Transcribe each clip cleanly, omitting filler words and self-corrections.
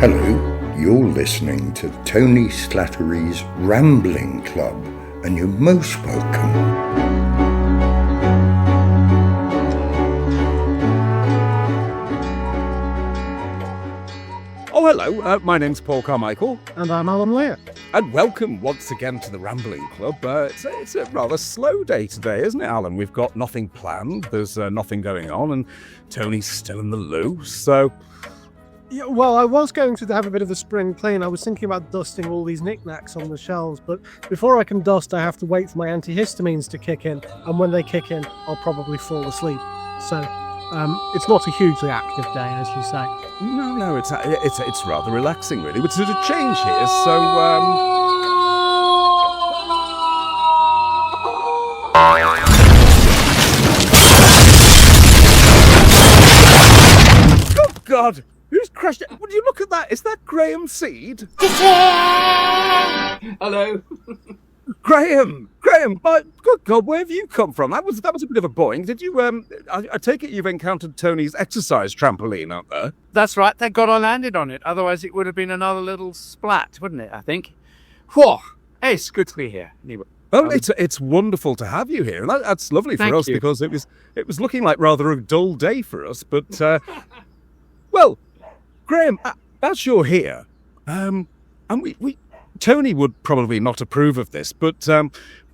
Hello, you're listening to Tony Slattery's Rambling Club, and you're most welcome. Oh, hello, my name's Paul Carmichael. And I'm Alan Lear. And welcome once again to the Rambling Club. It's a rather slow day today, isn't it, Alan? We've got nothing planned, there's nothing going on, and Tony's still in the loo, so... Yeah, well, I was going to have a bit of a spring clean. I was thinking about dusting all these knickknacks on the shelves, but before I can dust, I have to wait for my antihistamines to kick in, and when they kick in, I'll probably fall asleep. So, it's not a hugely active day, as you say. No, it's rather relaxing, really. But there's a change here, so, Good God! Who's crashed it? Would you look at that? Is that Graham Seed? Hello. Graham, my good God, where have you come from? That was a bit of a boing. Did you? I take it you've encountered Tony's exercise trampoline up there. That's right. Thank God I landed on it. Otherwise, it would have been another little splat, wouldn't it? I think. Whoa! Hey, it's good to be here. Anyway, well, it's wonderful to have you here, and that's lovely for us because it was looking like rather a dull day for us. But well, Graham, as you're here, and we Tony would probably not approve of this, but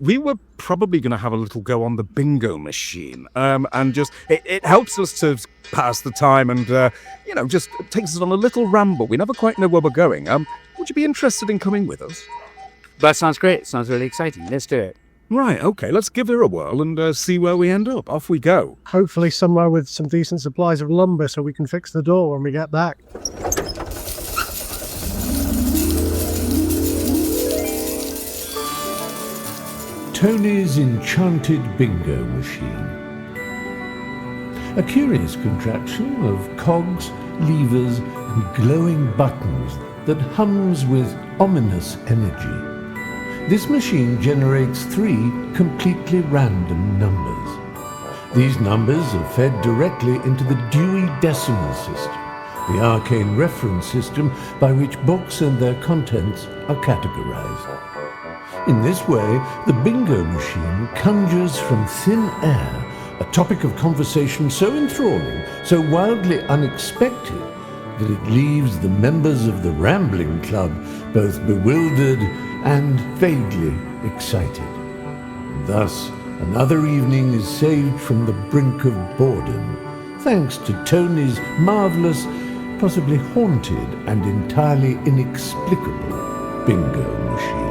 we were probably going to have a little go on the bingo machine, and just it helps us to pass the time, and just takes us on a little ramble. We never quite know where we're going. Would you be interested in coming with us? That sounds great. It sounds really exciting. Let's do it. Right, okay, let's give her a whirl and see where we end up. Off we go. Hopefully somewhere with some decent supplies of lumber so we can fix the door when we get back. Tony's enchanted bingo machine. A curious contraption of cogs, levers and glowing buttons that hums with ominous energy. This machine generates 3 completely random numbers. These numbers are fed directly into the Dewey Decimal System, the arcane reference system by which books and their contents are categorized. In this way, the bingo machine conjures from thin air a topic of conversation so enthralling, so wildly unexpected, that it leaves the members of the Rambling Club both bewildered and vaguely excited. Thus, another evening is saved from the brink of boredom, thanks to Tony's marvellous, possibly haunted and entirely inexplicable bingo machine.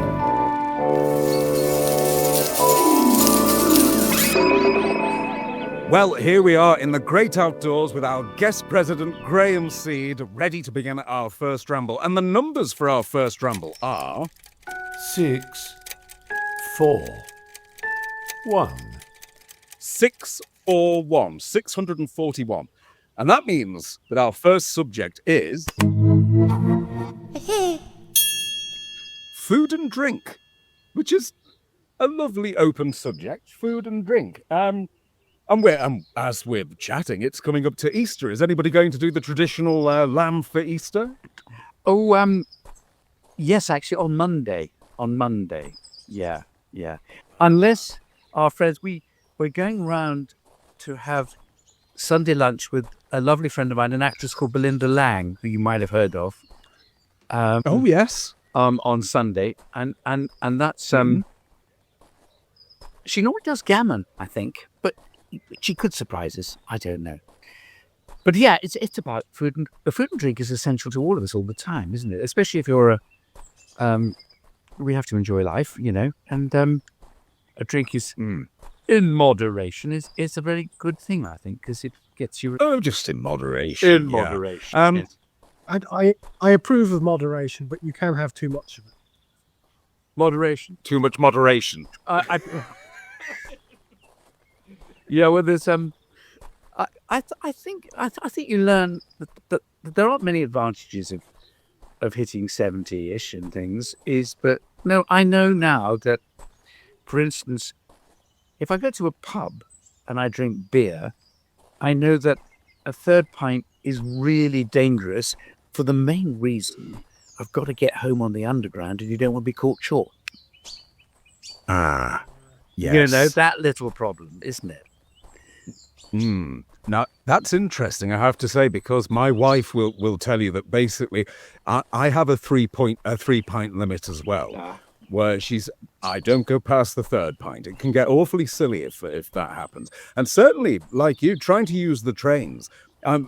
Well, here we are in the great outdoors with our guest president, Graham Seed, ready to begin our first ramble. And the numbers for our first ramble are... 6, 4, 1. 641, 641. And that means that our first subject is... food and drink, which is a lovely open subject, food and drink. And as we're chatting, it's coming up to Easter. Is anybody going to do the traditional lamb for Easter? Oh, yes, actually, on Monday. Yeah. Unless our friends, we're going round to have Sunday lunch with a lovely friend of mine, an actress called Belinda Lang, who you might have heard of. Oh, yes. On Sunday, and that's she normally does gammon, I think, but she could surprise us. I don't know. But yeah, it's about food and drink is essential to all of us all the time, isn't it? Especially if you're we have to enjoy life, and a drink is in moderation is a very good thing, I think, because it gets you. Oh, just in moderation. In moderation. Yes. I approve of moderation, but you can have too much of it. Moderation. Too much moderation. Yeah, well, there's I think you learn that there aren't many advantages of hitting 70-ish and things. But no, I know now that, for instance, if I go to a pub and I drink beer, I know that a third pint is really dangerous for the main reason I've got to get home on the underground and you don't want to be caught short. Ah, yes. You know, that little problem, isn't it? Now, that's interesting, I have to say, because my wife will tell you that basically I have a 3-pint limit as well, where I don't go past the 3rd pint. It can get awfully silly if that happens. And certainly, like you, trying to use the trains,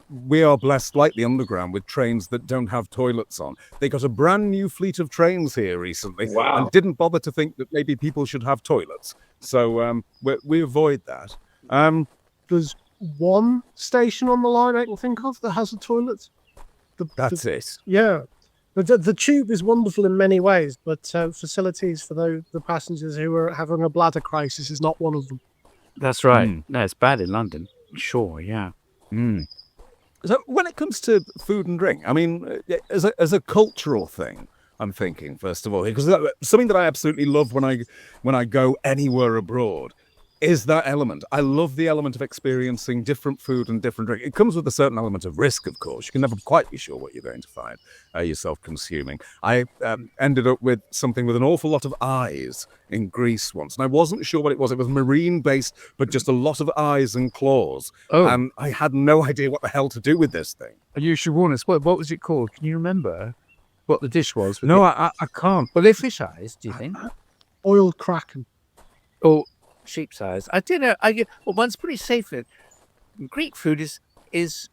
we are blessed like the underground with trains that don't have toilets on. They got a brand new fleet of trains here recently and didn't bother to think that maybe people should have toilets. So we avoid that. There's one station on the line I can think of that has a toilet. That's it. Yeah. The tube is wonderful in many ways, but facilities for the passengers who are having a bladder crisis is not one of them. That's right. No, it's bad in London. Sure, yeah. So when it comes to food and drink, I mean, as a cultural thing, I'm thinking, first of all, because something that I absolutely love when I go anywhere abroad is that element. I love the element of experiencing different food and different drink. It comes with a certain element of risk, of course. You can never quite be sure what you're going to find yourself consuming. I ended up with something with an awful lot of eyes in Greece once, and I wasn't sure what it was. It was marine-based, but just a lot of eyes and claws. Oh. And I had no idea what the hell to do with this thing. You should warn us. What was it called? Can you remember what the dish was? No, I can't. Well, they're fish eyes, do you think? Oiled kraken. Or sheep's eyes? I don't know. Well, one's pretty safe. Greek food is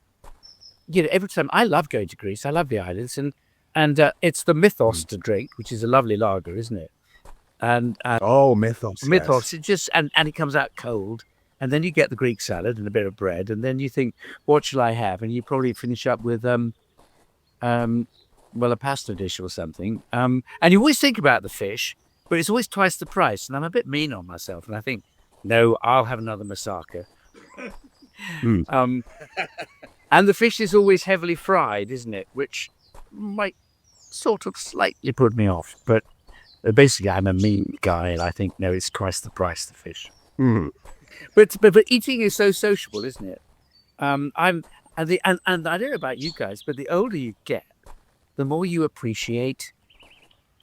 every time. I love going to Greece. I love the islands, and it's the mythos to drink, which is a lovely lager, isn't it? And mythos. Mythos. It just and it comes out cold, and then you get the Greek salad and a bit of bread, and then you think, what shall I have? And you probably finish up with a pasta dish or something. And you always think about the fish, but it's always twice the price. And I'm a bit mean on myself, and I think, no, I'll have another moussaka. And the fish is always heavily fried, isn't it? Which might sort of slightly put me off. But basically, I'm a mean guy, and I think, no, it's twice the price, the fish. But eating is so sociable, isn't it? And I don't know about you guys, but the older you get, the more you appreciate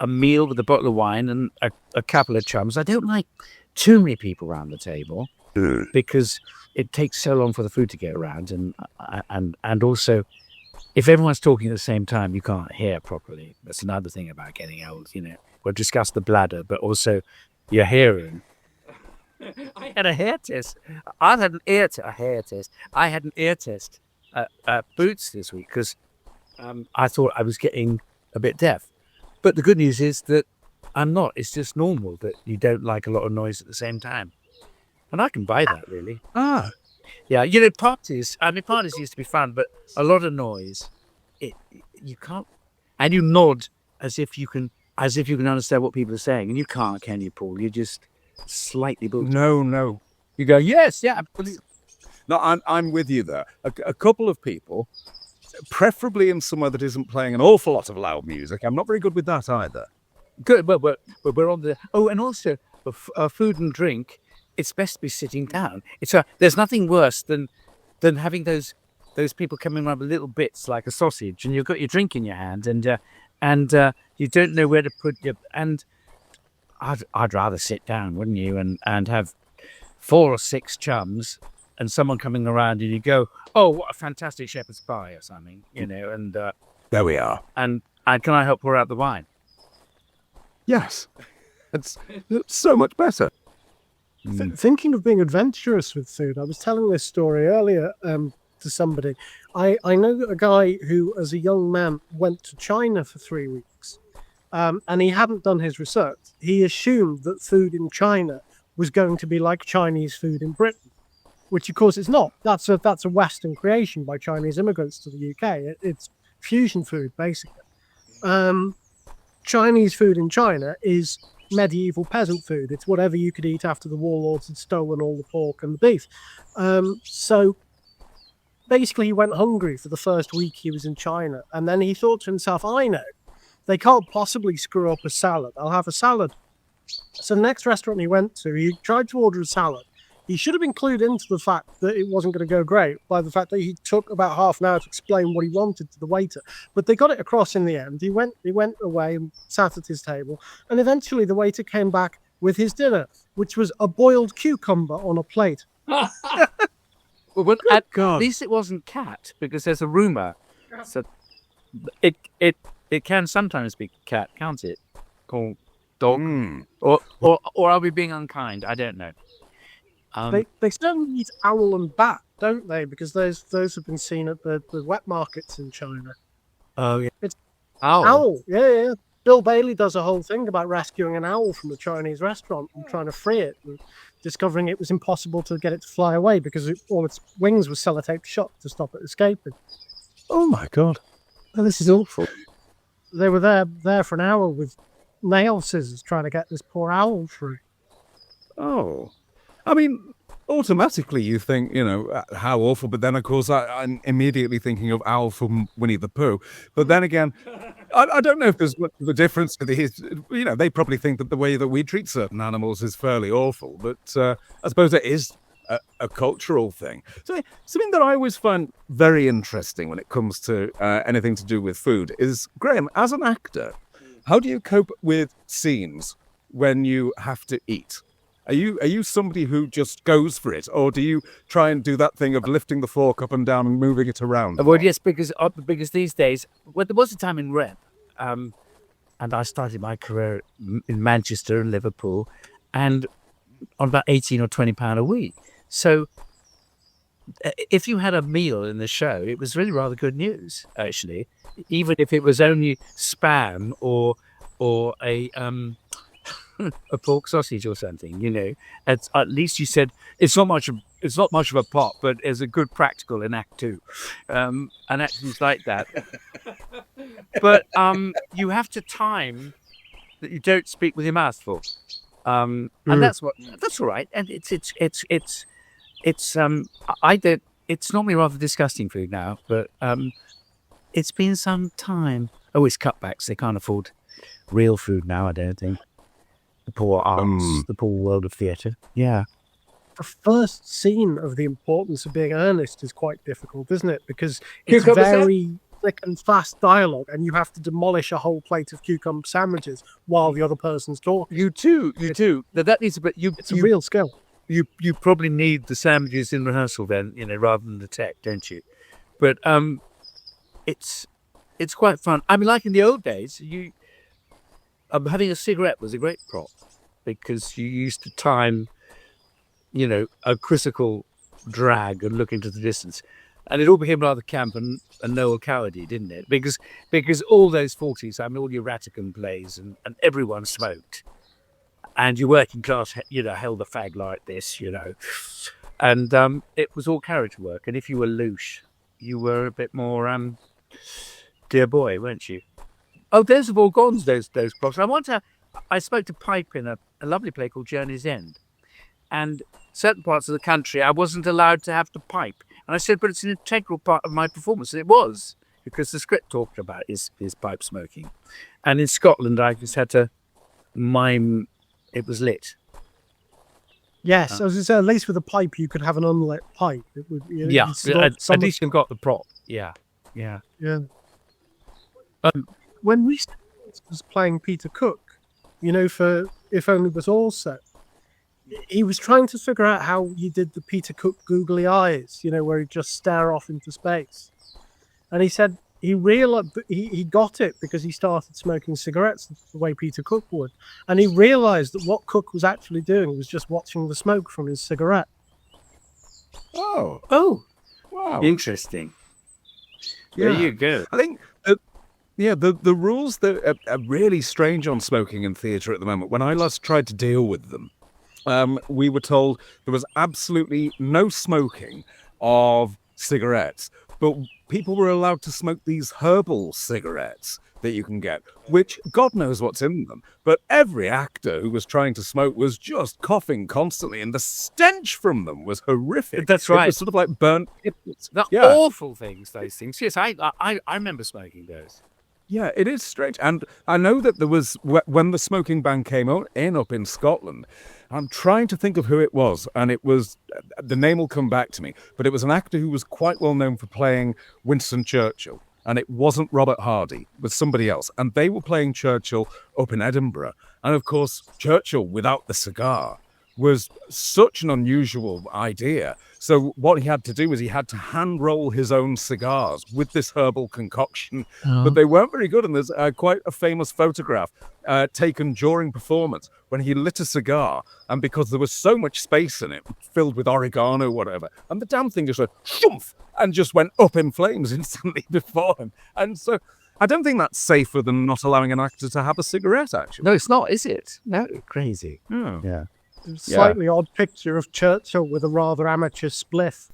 a meal with a bottle of wine and a couple of chums. I don't like too many people around the table because it takes so long for the food to get around, and also if everyone's talking at the same time, you can't hear properly. That's another thing about getting old. We'll discuss the bladder, but also your hearing. I had a hair test. I had an ear test. I had an ear test at Boots this week because I thought I was getting a bit deaf. But the good news is that I'm not. It's just normal that you don't like a lot of noise at the same time. And I can buy that, really. Yeah, parties used to be fun, but a lot of noise, you can't. And you nod as if you can understand what people are saying. And you can't, can you, Paul? You're just slightly bullshit. No. You go, yes, yeah, absolutely. No, I'm with you there. A couple of people, preferably in somewhere that isn't playing an awful lot of loud music. I'm not very good with that either. Good, but we're on the... Oh, and also, for food and drink, it's best to be sitting down. There's nothing worse than having those people coming around with little bits like a sausage, and you've got your drink in your hand, and you don't know where to put your... And I'd rather sit down, wouldn't you, and have 4 or 6 chums and someone coming around and you go, oh, what a fantastic shepherd's pie or something, and... there we are. And can I help pour out the wine? Yes. It's so much better. Thinking of being adventurous with food, I was telling this story earlier to somebody. I know a guy who, as a young man, went to China for 3 weeks, and he hadn't done his research. He assumed that food in China was going to be like Chinese food in Britain, which of course it's not. That's a Western creation by Chinese immigrants to the UK. It's fusion food, basically. Chinese food in China is medieval peasant food. It's whatever you could eat after the warlords had stolen all the pork and the beef. So basically he went hungry for the first week he was in China, and then he thought to himself, I know, they can't possibly screw up a salad. I'll have a salad. So the next restaurant he went to, he tried to order a salad. he should have been clued into the fact that it wasn't going to go great by the fact that he took about half an hour to explain what he wanted to the waiter. But they got it across in the end. He went away and sat at his table, and eventually the waiter came back with his dinner, which was a boiled cucumber on a plate. Well, at least it wasn't cat, because there's a rumour. So it can sometimes be cat, can't it? Or dog, or are we being unkind? I don't know. They certainly eat owl and bat, don't they? Because those have been seen at the wet markets in China. Oh yeah, it's owl. Yeah. Bill Bailey does a whole thing about rescuing an owl from a Chinese restaurant and trying to free it, and discovering it was impossible to get it to fly away because all its wings were sellotaped shut to stop it escaping. Oh my God. Oh, this is awful. They were there for an hour with nail scissors trying to get this poor owl free. Oh. I mean, automatically you think, how awful, but then of course I'm immediately thinking of Owl from Winnie the Pooh. But then again, I don't know if there's much of a difference to these. They probably think that the way that we treat certain animals is fairly awful, but I suppose it is a cultural thing. So something that I always find very interesting when it comes to anything to do with food is, Graham, as an actor, how do you cope with scenes when you have to eat? Are you somebody who just goes for it, or do you try and do that thing of lifting the fork up and down and moving it around? Well, yes, because these days, there was a time in rep, and I started my career in Manchester and Liverpool, and on about £18 or £20 a week. So if you had a meal in the show, it was really rather good news, actually, even if it was only spam or a pork sausage or something. At least you said it's not much of a pot, but there's a good practical in Act 2, and actions like that. But you have to time that you don't speak with your mouth full, and that's all right. And it's normally rather disgusting food now, but it's been some time. Oh, it's cutbacks. They can't afford real food now, I don't think. The poor arts, the poor world of theatre. Yeah. The first scene of the importance of being earnest is quite difficult, isn't it? Because it's very thick and fast dialogue, and you have to demolish a whole plate of cucumber sandwiches while the other person's talking. You too. That needs it's a real skill. You probably need the sandwiches in rehearsal then, rather than the tech, don't you? But it's quite fun. I mean, like in the old days, having a cigarette was a great prop, because you used to time, a critical drag and look into the distance. And it all became rather camp and Noel Cowardly, didn't it? Because all those 40s, all your Ratican plays and everyone smoked. And your working class, held a fag like this, And it was all character work. And if you were louche, you were a bit more, dear boy, weren't you? Oh, those have all gone, those props. I spoke to Pipe in a lovely play called Journey's End. And certain parts of the country, I wasn't allowed to have to pipe. And I said, but it's an integral part of my performance. And it was, because the script talked about his pipe smoking. And in Scotland, I just had to mime it was lit. Yes, I was going to say, at least with a pipe, you could have an unlit pipe. It would, at least you've got the prop. Yeah. When we was playing Peter Cook, for If Only But All set, he was trying to figure out how you did the Peter Cook googly eyes, where he'd just stare off into space. And he said he realized he got it because he started smoking cigarettes the way Peter Cook would. And he realized that what Cook was actually doing was just watching the smoke from his cigarette. Oh, wow. Interesting. Yeah. There you go. I think the rules that are really strange on smoking in theatre at the moment. When I last tried to deal with them, we were told there was absolutely no smoking of cigarettes, but people were allowed to smoke these herbal cigarettes that you can get, which God knows what's in them. But every actor who was trying to smoke was just coughing constantly, and the stench from them was horrific. That's right. It was sort of like burnt. Awful things, those things. Yes, I remember smoking those. Yeah, it is strange. And I know that there was, when the smoking ban came in up in Scotland, I'm trying to think of who it was, and it was, the name will come back to me, but it was an actor who was quite well known for playing Winston Churchill. And it wasn't Robert Hardy, it was somebody else. And they were playing Churchill up in Edinburgh. And of course, Churchill without the cigar was such an unusual idea. So what he had to do was he had to hand roll his own cigars with this herbal concoction, but they weren't very good. And there's quite a famous photograph taken during performance when he lit a cigar, and because there was so much space in it, filled with oregano, whatever, and the damn thing just went shumph and just went up in flames instantly before him. And so I don't think that's safer than not allowing an actor to have a cigarette, actually. No, it's not, is it? No, crazy. Oh. Yeah. Slightly odd picture of Churchill with a rather amateur spliff.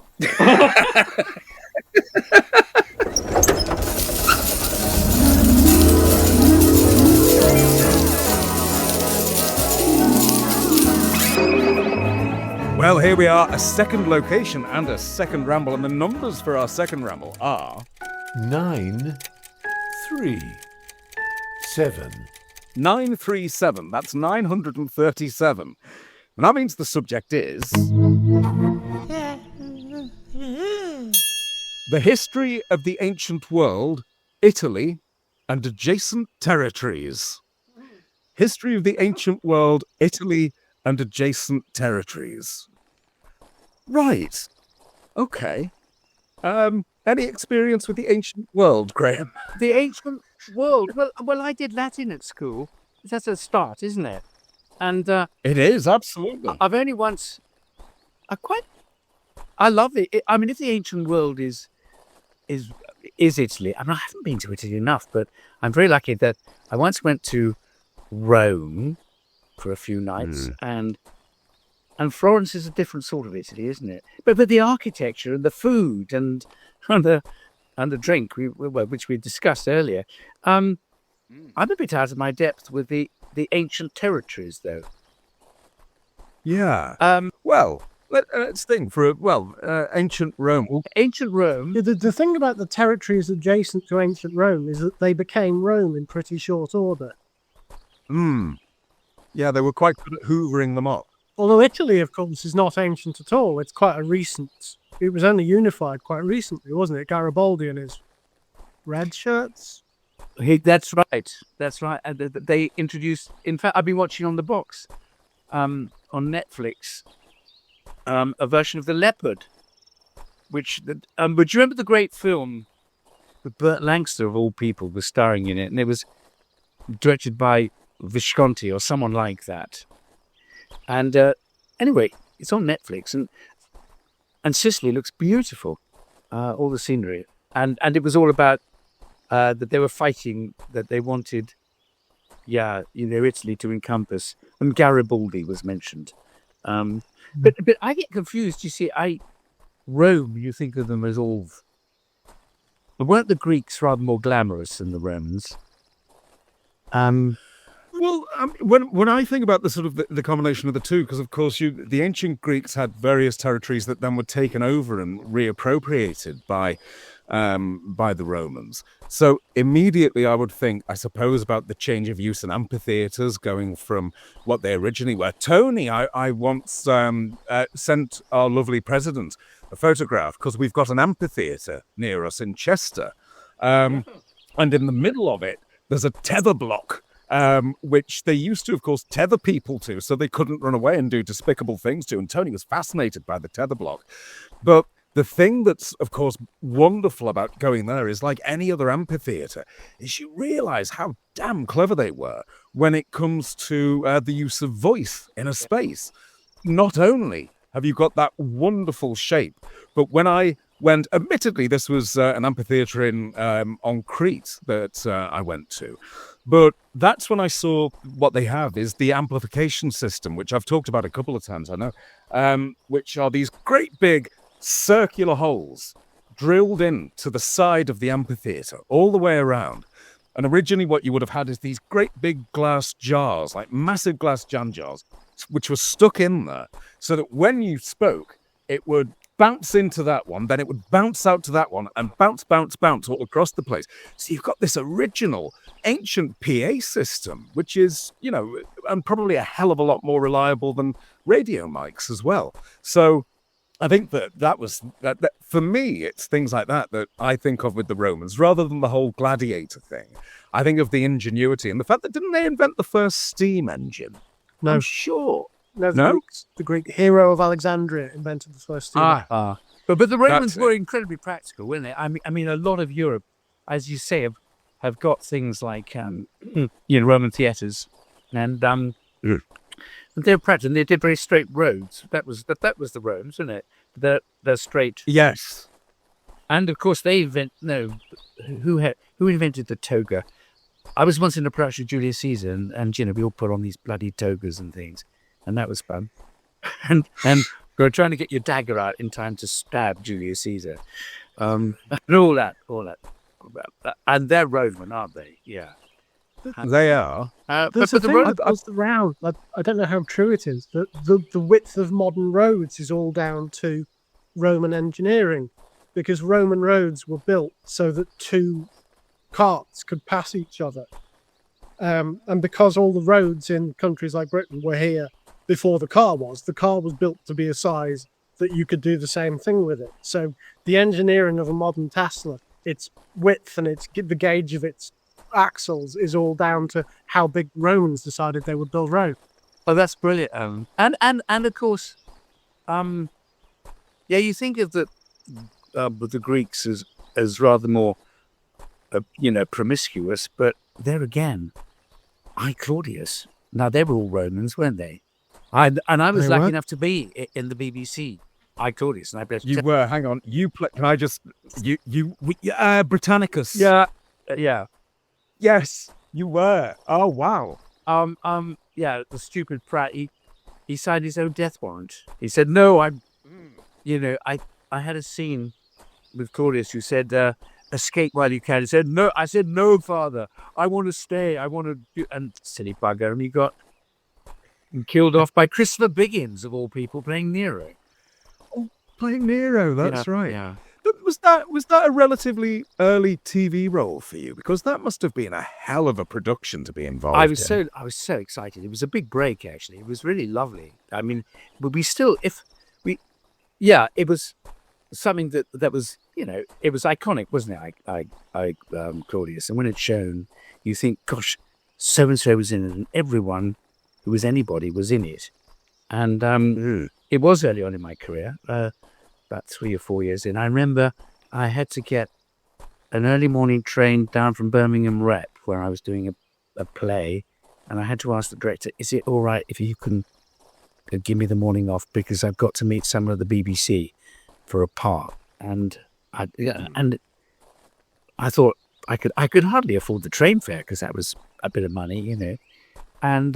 Well, here we are, a second location and a second ramble, and the numbers for our second ramble are 9, 3, 7. 937. That's 937. And that means the subject is the history of the ancient world, Italy, and adjacent territories. History of the ancient world, Italy, and adjacent territories. Right. Okay. Any experience with the ancient world, Graham? The ancient world. Well, I did Latin at school. That's a start, isn't it? And It is, absolutely. I've only once. I love it. I mean, if the ancient world is Italy, I mean, I haven't been to Italy enough, but I'm very lucky that I once went to Rome for a few nights, and Florence is a different sort of Italy, isn't it? But the architecture and the food and the drink, which we discussed earlier, I'm a bit out of my depth with the ancient territories, though. Yeah. Well, let's think ancient Rome. Ancient Rome. Yeah, the thing about the territories adjacent to ancient Rome is that they became Rome in pretty short order. Yeah, they were quite good at hoovering them up. Although Italy, of course, is not ancient at all. It's quite a recent. It was only unified quite recently, wasn't it? Garibaldi and his red shirts. That's right. That's right. And they introduced. In fact, I've been watching on the box, on Netflix, a version of the leopard. But you remember the great film with Burt Lancaster of all people was starring in it, and it was directed by Visconti or someone like that. And anyway, it's on Netflix, and Sicily looks beautiful, all the scenery, and it was all about that they were fighting, that they wanted, Italy to encompass, and Garibaldi was mentioned. But I get confused. You see, Rome, you think of them as all. Weren't the Greeks rather more glamorous than the Romans? Well, when I think about the sort of the combination of the two, because of course the ancient Greeks had various territories that then were taken over and reappropriated by the Romans. So immediately I would think, I suppose, about the change of use in amphitheatres going from what they originally were. Tony, I once sent our lovely president a photograph because we've got an amphitheatre near us in Chester, and in the middle of it there's a tether block. Which they used to, of course, tether people to, so they couldn't run away and do despicable things to. And Tony was fascinated by the tether block. But the thing that's, of course, wonderful about going there is, like any other amphitheatre, is you realise how damn clever they were when it comes to the use of voice in a space. Not only have you got that wonderful shape, but when I went, admittedly, this was an amphitheatre on Crete that I went to. But that's when I saw what they have is the amplification system, which I've talked about a couple of times, I know, which are these great big circular holes drilled into the side of the amphitheatre all the way around. And originally what you would have had is these great big glass jars, like massive glass jam jars, which were stuck in there so that when you spoke, it would bounce into that one, then it would bounce out to that one, and bounce all across the place. So you've got this original ancient PA system, which is, and probably a hell of a lot more reliable than radio mics as well. So I think that was for me, it's things like that I think of with the Romans, rather than the whole gladiator thing. I think of the ingenuity and the fact that didn't they invent the first steam engine? No. I'm sure. No, the Greek hero of Alexandria invented the first steam. But the Romans were incredibly practical, weren't they? I mean, a lot of Europe, as you say, have got things like Roman theatres, and they're practical. And they did very straight roads. That was the Romans, wasn't it? They're straight. Yes. And of course, who invented the toga? I was once in a production of Julius Caesar, and we all put on these bloody togas and things, and that was fun. and we were trying to get your dagger out in time to stab Julius Caesar, and all that. And they're Roman, aren't they? Yeah, they are. But the road goes around. I don't know how true it is. The width of modern roads is all down to Roman engineering, because Roman roads were built so that two carts could pass each other. And because all the roads in countries like Britain were here before the car was built to be a size that you could do the same thing with it. So the engineering of a modern Tesla, its width and the gauge of its axles is all down to how big Romans decided they would build roads. Oh, that's brilliant. And of course, you think of the Greeks as rather more promiscuous, but there again, I Claudius. Now they were all Romans, weren't they? I was lucky enough to be in the BBC. I Claudius, and you were. Hang on, can I just Britannicus? Yeah. Yes, you were. Oh wow. The stupid prat. He signed his own death warrant. He said, "No, I had a scene with Claudius who said, escape while you can." He said, "No." I said, "No, father. I want to stay. I want to do..." And silly bugger. And he got killed off by Christopher Biggins, of all people, playing Nero. Oh, playing Nero. That's right. Yeah. But was that a relatively early TV role for you? Because that must have been a hell of a production to be involved in. I was so excited. It was a big break, actually. It was really lovely. I mean, but it was something that was, it was iconic, wasn't it? I Claudius. And when it's shown, you think, gosh, so-and-so was in it, and everyone who was anybody was in it. And it was early on in my career, about 3 or 4 years in. I remember I had to get an early morning train down from Birmingham Rep, where I was doing a play, and I had to ask the director, is it all right if you can give me the morning off, because I've got to meet someone at the BBC for a part. And I thought I could hardly afford the train fare, because that was a bit of money, And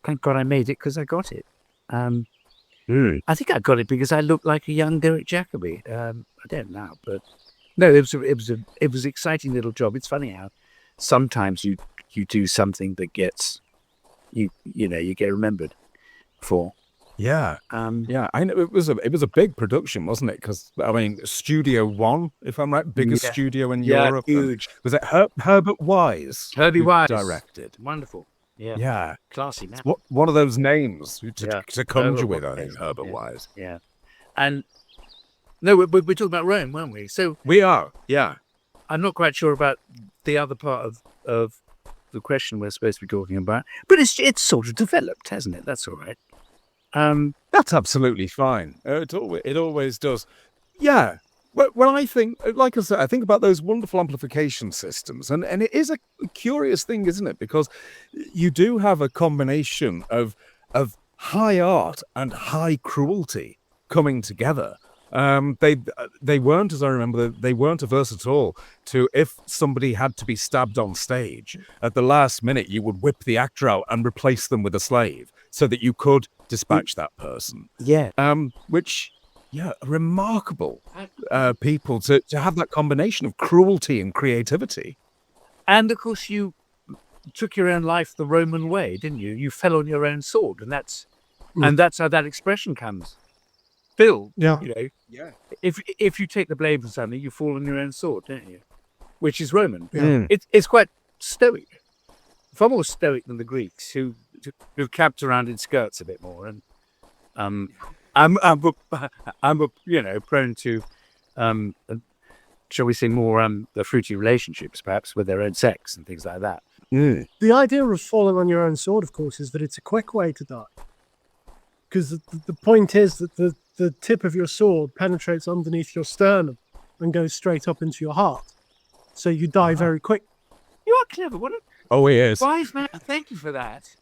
thank God I made it, because I got it. I think I got it because I looked like a young Derek Jacobi. I don't know, but no, it was an exciting little job. It's funny how sometimes you do something that gets you get remembered for. Yeah, I know it was a big production, wasn't it? Because Studio One, if I'm right, biggest studio in Europe. Huge. Was it Herbert Wise? Herbie Wise directed. Wonderful. Yeah, classy man. One of those names to conjure with, I think, Herbert Wise. Yeah, and no, we're talking about Rome, weren't we? So we are. Yeah, I'm not quite sure about the other part of the question we're supposed to be talking about, but it's sort of developed, hasn't it? That's all right. That's absolutely fine. It always does. Yeah. Well, I think, like I said, I think about those wonderful amplification systems, and it is a curious thing, isn't it? Because you do have a combination of high art and high cruelty coming together. They weren't, as I remember, they weren't averse at all to, if somebody had to be stabbed on stage, at the last minute you would whip the actor out and replace them with a slave so that you could dispatch that person. Yeah. Which... Yeah, remarkable people to have that combination of cruelty and creativity. And of course, you took your own life the Roman way, didn't you? You fell on your own sword, and that's how that expression comes. Bill, Yeah. if you take the blame for something, you fall on your own sword, don't you? Which is Roman. Yeah. It's quite stoic. Far more stoic than the Greeks, who've capped around in skirts a bit more. And I'm prone to, shall we say, more the fruity relationships, perhaps, with their own sex and things like that. The idea of falling on your own sword, of course, is that it's a quick way to die. Because the point is that the tip of your sword penetrates underneath your sternum and goes straight up into your heart. So you die very quick. You are clever. What a Oh, he is. wise man. Thank you for that.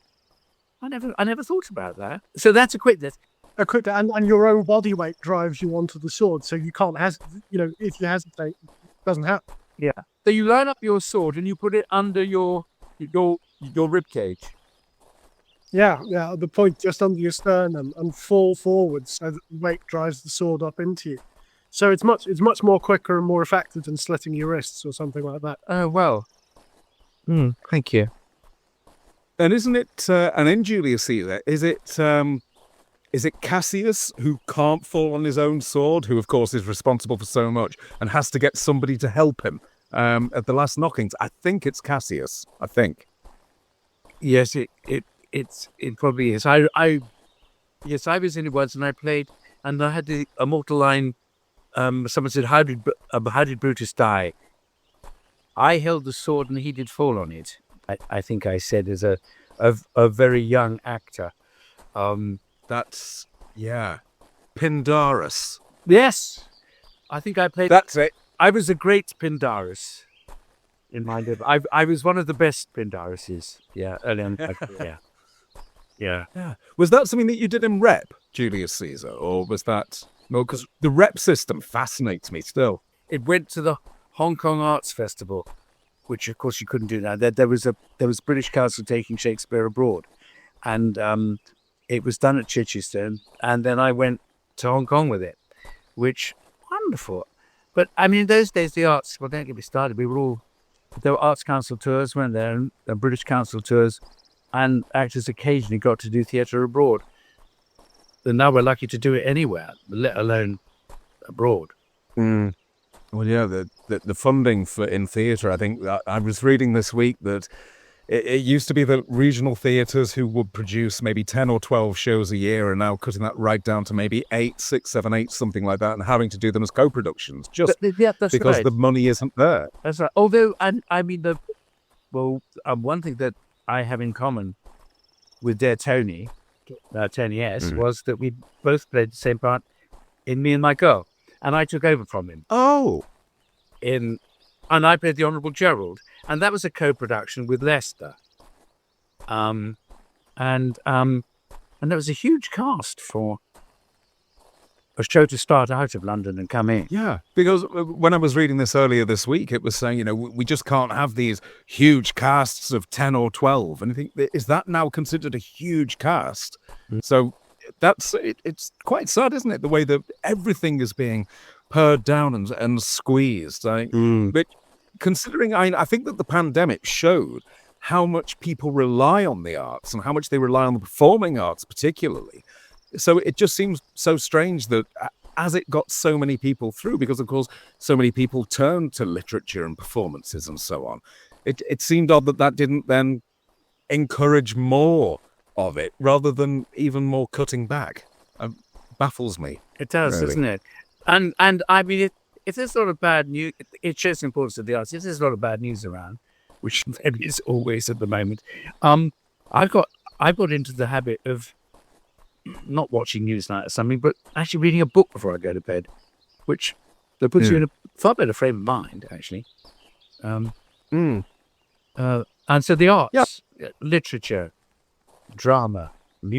I never thought about that. So that's a quick death. A quick death, and your own body weight drives you onto the sword, so you can't if you hesitate, it doesn't happen. Yeah. So you line up your sword and you put it under your rib cage. Yeah, the point just under your sternum, and fall forward so that the weight drives the sword up into you. So it's much more quicker and more effective than slitting your wrists or something like that. Oh, well. Thank you. And isn't it, and in Julius Caesar, is it Cassius who can't fall on his own sword, who of course is responsible for so much and has to get somebody to help him at the last knockings? I think it's Cassius. I think. Yes, it probably is. I was in it once and I played, and I had the immortal line. Someone said, "How did Brutus die?" I held the sword and he did fall on it. I think I said as a very young actor. That's Pindarus. Yes, I think I played. That's it. I was a great Pindarus in my life. I was one of the best Pindaruses. Yeah, early on. Yeah. Was that something that you did in rep, Julius Caesar, or was that no? Because the rep system fascinates me still. It went to the Hong Kong Arts Festival, which of course you couldn't do now. There was British Council taking Shakespeare abroad, and it was done at Chichester, and then I went to Hong Kong with it, which wonderful. But I mean, in those days, the arts. Well, don't get me started. There were Arts Council tours, weren't there, and British Council tours, and actors occasionally got to do theatre abroad. And now we're lucky to do it anywhere, let alone abroad. Well, yeah, the funding in theatre, I think I was reading this week that it used to be that regional theatres who would produce maybe 10 or 12 shows a year are now cutting that right down to maybe 8, 6, 7, 8, something like that, and having to do them as co-productions just that's because right. the money isn't there. That's right. Although, I mean, one thing that I have in common with dear Tony S, was that we both played the same part in Me and My Girl, and I took over from him. Oh. And I played the Honourable Gerald, and that was a co-production with Leicester. And there was a huge cast for a show to start out of London and come in. Yeah, because when I was reading this earlier this week, it was saying, we just can't have these huge casts of 10 or 12. And I think, is that now considered a huge cast? So it's quite sad, isn't it? The way that everything is being pared down and squeezed. But considering, I think that the pandemic showed how much people rely on the arts and how much they rely on the performing arts particularly. So it just seems so strange that as it got so many people through, because of course so many people turned to literature and performances and so on, it seemed odd that didn't then encourage more of it rather than even more cutting back. Baffles me. It does, really. Doesn't it? And I mean, if there's a lot of bad news, it shows the importance of the arts. If there's a lot of bad news around, which there is always at the moment, I've got into the habit of not watching Newsnight or something, but actually reading a book before I go to bed, which that puts you in a far better frame of mind, actually. And so the arts, literature, drama,